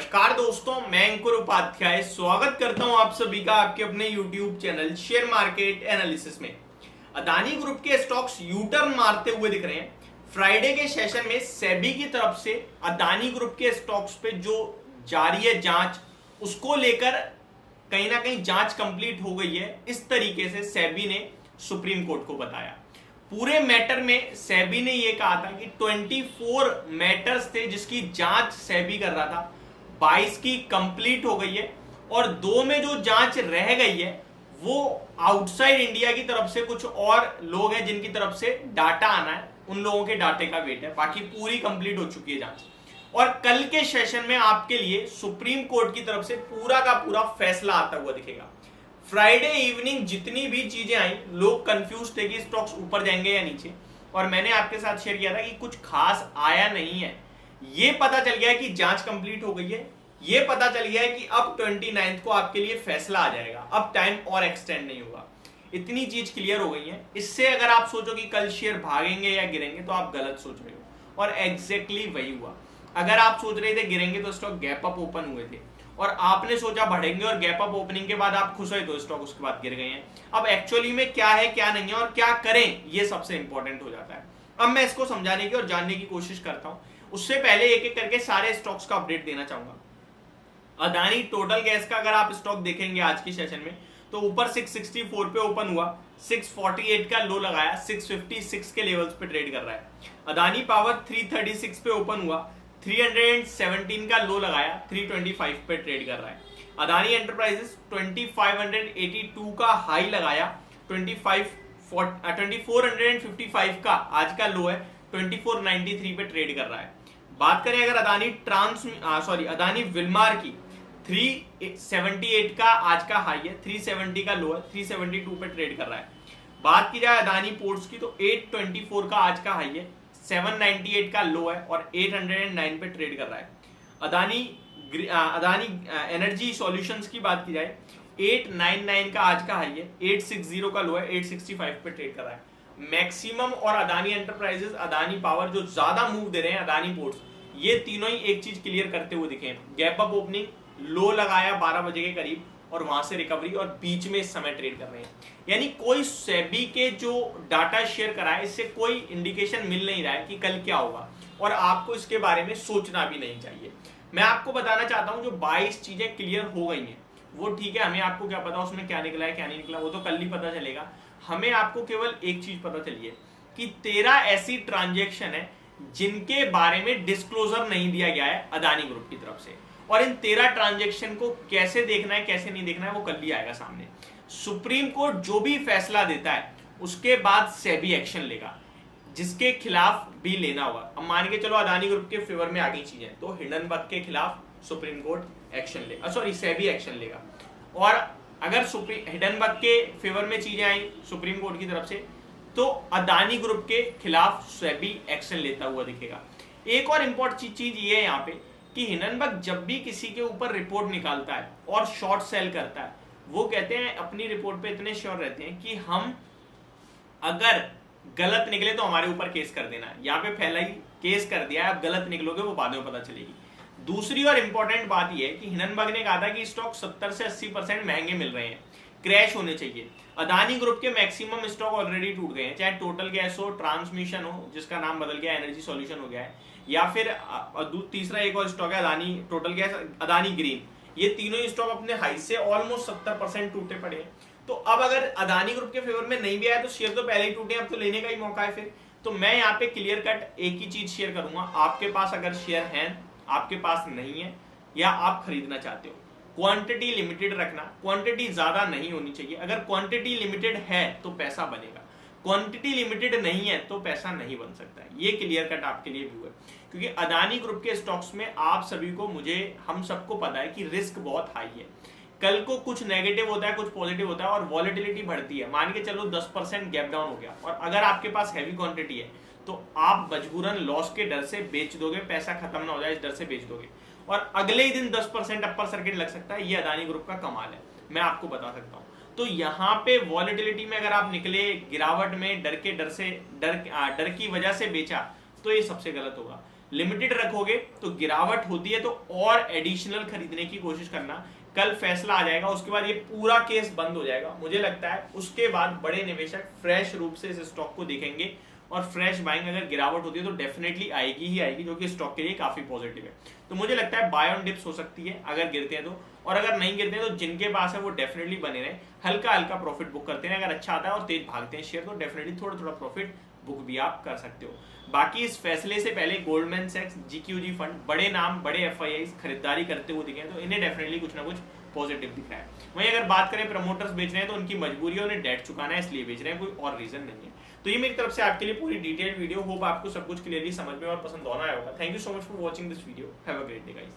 नमस्कार दोस्तों, मैं अंकुर उपाध्याय स्वागत करता हूं आप सभी का आपके अपने YouTube channel share market analysis में। अदानी ग्रुप के स्टॉक्स यू टर्न मारते हुए दिख रहे हैं। फ्राइडे के सेशन में सेबी की तरफ से अदानी ग्रुप के स्टॉक्स पे जो जारी है जांच, उसको लेकर कहीं ना कहीं जांच कंप्लीट हो गई है। इस तरीके से सेबी ने सुप्रीम कोर्ट को बताया। पूरे मैटर में सेबी ने यह कहा था कि 24 मैटर्स थे जिसकी जांच सेबी कर रहा था, 22 की कंप्लीट हो गई है और 2 में जो जांच रह गई है वो आउटसाइड इंडिया की तरफ से कुछ और लोग हैं जिनकी तरफ से डाटा आना है, उन लोगों के डाटे का वेट है। बाकी पूरी कंप्लीट हो चुकी है जांच और कल के सेशन में आपके लिए सुप्रीम कोर्ट की तरफ से पूरा का पूरा फैसला आता हुआ दिखेगा। फ्राइडे इवनिंग जितनी भी चीजें आई, लोग कंफ्यूज थे कि स्टॉक्स ऊपर जाएंगे या नीचे, और मैंने आपके साथ शेयर किया था कि कुछ खास आया नहीं है। ये पता चल गया है कि जांच कंप्लीट हो गई है, ये पता चल गया है कि अब 29 को आपके लिए फैसला आ जाएगा, अब टाइम और एक्सटेंड नहीं होगा। इतनी चीज क्लियर हो गई है। इससे अगर आप सोचो कि कल शेयर भागेंगे या गिरेंगे तो आप गलत सोच रहे हो, और एग्जैक्टली वही हुआ। अगर आप सोच रहे थे गिरेंगे तो स्टॉक गैप अप ओपन हुए थे, और आपने सोचा बढ़ेंगे और गैप अप ओपनिंग के बाद आप खुश हुए तो स्टॉक उसके बाद गिर गए हैं। अब एक्चुअली में क्या है क्या नहीं है और क्या करें, ये सबसे इंपॉर्टेंट हो जाता है। अब मैं इसको समझाने की और जानने की कोशिश करता हूं। उससे पहले एक एक करके सारे स्टॉक्स का अपडेट देना चाहूंगा। अदानी टोटल गैस का अगर आप स्टॉक देखेंगे आज की सेशन में तो ऊपर 664 पे ओपन हुआ, 648 का लो लगाया, 656 के लेवल्स पे ट्रेड कर रहा है। अदानी पावर 336 पे ओपन हुआ, 317 का लो लगाया, 325 पे ट्रेड कर रहा है। अदानी एंटरप्राइजेस 2582 का हाई लगाया, 2455 का आज का लो है, 2493 पे ट्रेड कर रहा है। बात करें अगर अदानी विलमार की, 378 का आज का हाई है, 370 का लो है, 372 पे ट्रेड कर रहा है। बात की जाए अदानी पोर्ट्स की तो 824 का आज का हाई है, 798 का लो है और 809 पे ट्रेड कर रहा है। अदानी एनर्जी सॉल्यूशंस की बात की जाए, 899 का आज का हाई है, 860 का लो है, 865 पे ट्रेड कर रहा है। मैक्सिमम और अदानी एंटरप्राइजेस, अदानी पावर जो ज्यादा मूव दे रहे हैं, अदानी पोर्ट्स, ये तीनों ही एक चीज क्लियर करते हुए दिखे। गैप अप ओपनिंग, लो लगाया 12 बजे के करीब और वहां से रिकवरी, और बीच में इस समय ट्रेड कर रहे हैं। यानी कोई सेबी के जो डाटा शेयर करा है, इससे कोई इंडिकेशन मिल नहीं रहा है कि कल क्या होगा, और आपको इसके बारे में सोचना भी नहीं चाहिए। मैं आपको बताना चाहता हूं जो 22 चीजें क्लियर हो गई हैं वो ठीक है, हमें आपको क्या पता उसमें क्या निकला है क्या नहीं निकला, वो तो कल ही पता चलेगा। हमें आपको केवल एक चीज पता चली है कि 13 ऐसी ट्रांजैक्शन है जिनके बारे में डिस्क्लोजर नहीं दिया गया है अदानी ग्रुप की तरफ से, और इन 13 ट्रांजैक्शन को कैसे देखना है कैसे नहीं देखना है वो कल ही आएगा सामने। सुप्रीम कोर्ट जो भी फैसला देता है उसके बाद सेबी एक्शन लेगा, जिसके खिलाफ भी लेना होगा। अब मान के चलो अदानी ग्रुप के फेवर में आ गई चीजें, तो हिंडनबर्ग के खिलाफ सुप्रीम कोर्ट एक्शन लेगा, सेबी एक्शन लेगा। और अगर हिंडनबर्ग के फेवर में चीजें आई सुप्रीम कोर्ट की तरफ से, तो अदानी ग्रुप के खिलाफ सेबी एक्शन लेता हुआ दिखेगा। एक और इंपॉर्टेंट चीज ये है यहाँ पे कि हिंडनबर्ग जब भी किसी के ऊपर रिपोर्ट निकालता है और शॉर्ट सेल करता है, वो कहते हैं अपनी रिपोर्ट पे इतने श्योर रहते हैं कि हम अगर गलत निकले तो हमारे ऊपर केस कर देना है। यहाँ पे पहला ही केस कर दिया है, अब गलत निकलोगे वो बाद में पता चलेगी। दूसरी और इंपॉर्टेंट बात यह है कि हिंडनबर्ग ने कहा था कि स्टॉक 70 से 80% महंगे मिल रहे हैं, क्रैश होने चाहिए। अदानी ग्रुप के मैक्सिमम स्टॉक ऑलरेडी टूट गए हैं, चाहे टोटल गैस हो, ट्रांसमिशन हो जिसका नाम बदल गया एनर्जी सॉल्यूशन हो गया है, या फिर तीसरा एक और स्टॉक है Adani total gas, Adani green. ये तीनों ही स्टॉक अपने हाई से ऑलमोस्ट 70% टूटे पड़े हैं। तो अब अगर अदानी ग्रुप के फेवर में नहीं भी आया तो शेयर तो पहले ही टूटे, अब तो लेने का ही मौका है फिर। तो मैं यहाँ पे क्लियर कट एक ही चीज शेयर करूंगा, आपके पास अगर शेयर है, आपके पास नहीं है, या आप खरीदना चाहते हो, क्वांटिटी लिमिटेड रखना, क्वांटिटी ज्यादा नहीं होनी चाहिए। अगर क्वांटिटी लिमिटेड है तो पैसा बनेगा, क्वांटिटी लिमिटेड नहीं है तो पैसा नहीं बन सकता है। ये क्लियर कट आपके लिए व्यू है, क्योंकि अदानी ग्रुप के स्टॉक्स में आप सभी को, मुझे, हम सबको पता है कि रिस्क बहुत हाई है। कल को कुछ नेगेटिव होता है, कुछ पॉजिटिव होता है और वॉलेटिलिटी बढ़ती है। मान के चलो 10% गैप डाउन हो गया और अगर आपके पास हैवी क्वांटिटी है तो आप मजबूरन लॉस के डर से बेच दोगे, पैसा खत्म ना हो जाए इस डर से बेच दोगे, और अगले ही दिन 10% अपर सर्किट लग सकता है। ये अदानी ग्रुप का कमाल है, मैं आपको बता सकता हूं। तो यहाँ पे वॉलेटिलिटी में अगर आप निकले गिरावट में, डर की वजह से बेचा, तो ये सबसे गलत होगा। लिमिटेड रखोगे तो गिरावट होती है तो और एडिशनल खरीदने की कोशिश करना। कल फैसला आ जाएगा, उसके बाद ये पूरा केस बंद हो जाएगा। मुझे लगता है उसके बाद बड़े निवेशक फ्रेश रूप से इस स्टॉक को देखेंगे और फ्रेश बाइंग अगर गिरावट होती है तो डेफिनेटली आएगी ही आएगी, जो कि स्टॉक के लिए काफी पॉजिटिव है। तो मुझे लगता है बाय ऑन डिप्स हो सकती है अगर गिरते हैं तो, और अगर नहीं गिरते हैं तो जिनके पास है वो डेफिनेटली बने रहे, हल्का हल्का प्रॉफिट बुक करते हैं। अगर अच्छा आता है और तेज भागते हैं शेयर तो डेफिनेटली थोड़ा थोड़ा प्रॉफिट बुक भी आप कर सकते हो। बाकी इस फैसले से पहले गोल्डमैन सैक्स, जीक्यूजी फंड, बड़े नाम, बड़े एफआईआईज खरीदारी करते हुए दिखे तो इन्हें डेफिनेटली कुछ ना कुछ पॉजिटिव दिख रहा है। वहीं अगर बात करें प्रमोटर्स बेच रहे हैं तो उनकी मजबूरी है, उन्हें डेट चुकाना है इसलिए बेच रहे हैं, कोई और रीजन नहीं है। तो ये मेरी तरफ से आपके लिए पूरी डिटेल्ड वीडियो, होप आपको सब कुछ क्लियरली समझ में और पसंद होना होगा। Thank you so much for watching this video, have a great day guys.